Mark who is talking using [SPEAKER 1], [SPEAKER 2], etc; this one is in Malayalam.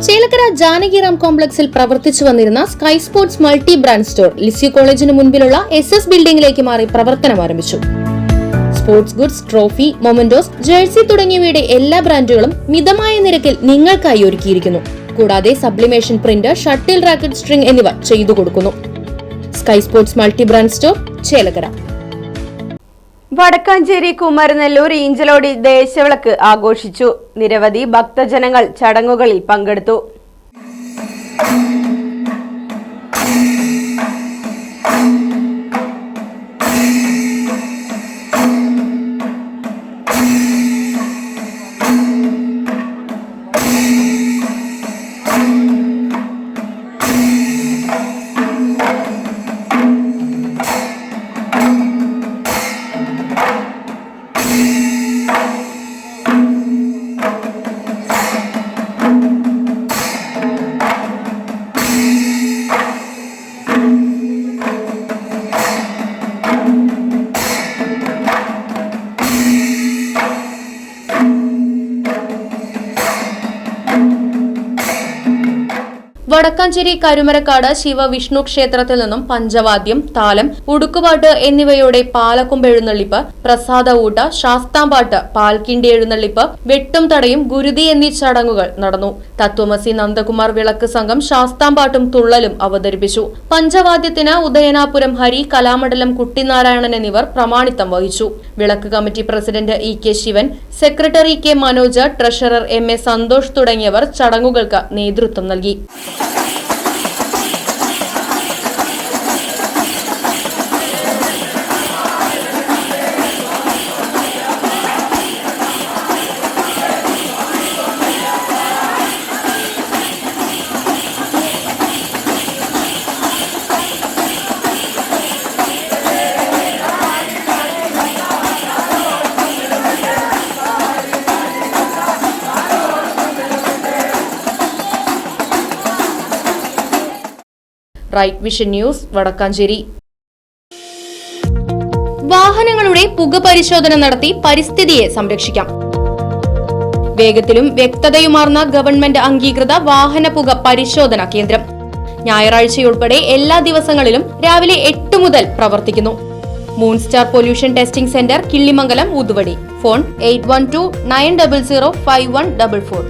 [SPEAKER 1] ചേലക്കര ജാനകിറാം കോംപ്ലക്സിൽ പ്രവർത്തിച്ചു വന്നിരുന്ന sky sports multi brand store Lisieux കോളേജിന് മുൻപിലുള്ള SS ബിൽഡിംഗിലേക്ക് മാറി പ്രവർത്തനം ആരംഭിച്ചു. Sports goods, trophy, mementos, jersey തുടങ്ങിയവയുടെ എല്ലാ ബ്രാൻഡുകളും മിതമായ നിരക്കിൽ നിങ്ങൾക്കായി ഒരുക്കിയിരിക്കുന്നു. കൂടാതെ sublimation print, shuttle racket, string എന്നിവ ചെയ്തു കൊടുക്കുന്നു. Sky sports multi brand store, Chelakkara.
[SPEAKER 2] Vadakkanchery Kumaranellur Eenchalody Deshavilakku ആഘോഷിച്ചു. നിരവധി ഭക്തജനങ്ങൾ ചടങ്ങുകളിൽ പങ്കെടുത്തു.
[SPEAKER 1] വടക്കാഞ്ചേരി കരുമരക്കാട് ശിവവിഷ്ണു ക്ഷേത്രത്തിൽ നിന്നും പഞ്ചവാദ്യം, താലം, ഉടുക്കുപാട്ട് എന്നിവയോടെ പാലക്കൊമ്പെഴുന്നള്ളിപ്പ്, പ്രസാദ ഊട്ട, ശാസ്താംപാട്ട്, പാൽക്കിണ്ടി എഴുന്നള്ളിപ്പ്, വെട്ടും തടയും, ഗുരുതി എന്നീ ചടങ്ങുകൾ നടന്നു. തത്വമസി നന്ദകുമാർ വിളക്ക് സംഘം ശാസ്താംപാട്ടും തുള്ളലും അവതരിപ്പിച്ചു. പഞ്ചവാദ്യത്തിന് ഉദയനാപുരം ഹരി, കലാമണ്ഡലം കുട്ടിനാരായണൻ എന്നിവർ പ്രമാണിത്വം വഹിച്ചു. വിളക്ക് committee president EK Sivan, secretary K Manoj, treasurer MA Santhosh തുടങ്ങിയവർ ചടങ്ങുകൾക്ക് നേതൃത്വം നൽകി. Right Vision News, Vadakkanchery. വാഹനങ്ങളുടെ പുക പരിശോധന നടത്തി പരിസ്ഥിതിയെ സംരക്ഷിക്കാം. വേഗത്തിലും വ്യക്തതയുമാർന്ന ഗവൺമെന്റ് അംഗീകൃത വാഹന പുക പരിശോധന കേന്ദ്രം ഞായറാഴ്ചയുൾപ്പെടെ എല്ലാ ദിവസങ്ങളിലും രാവിലെ 8 മുതൽ പ്രവർത്തിക്കുന്നു. Moon star pollution testing centre, Killimangalam, Uthuvadi. Phone 8129005144.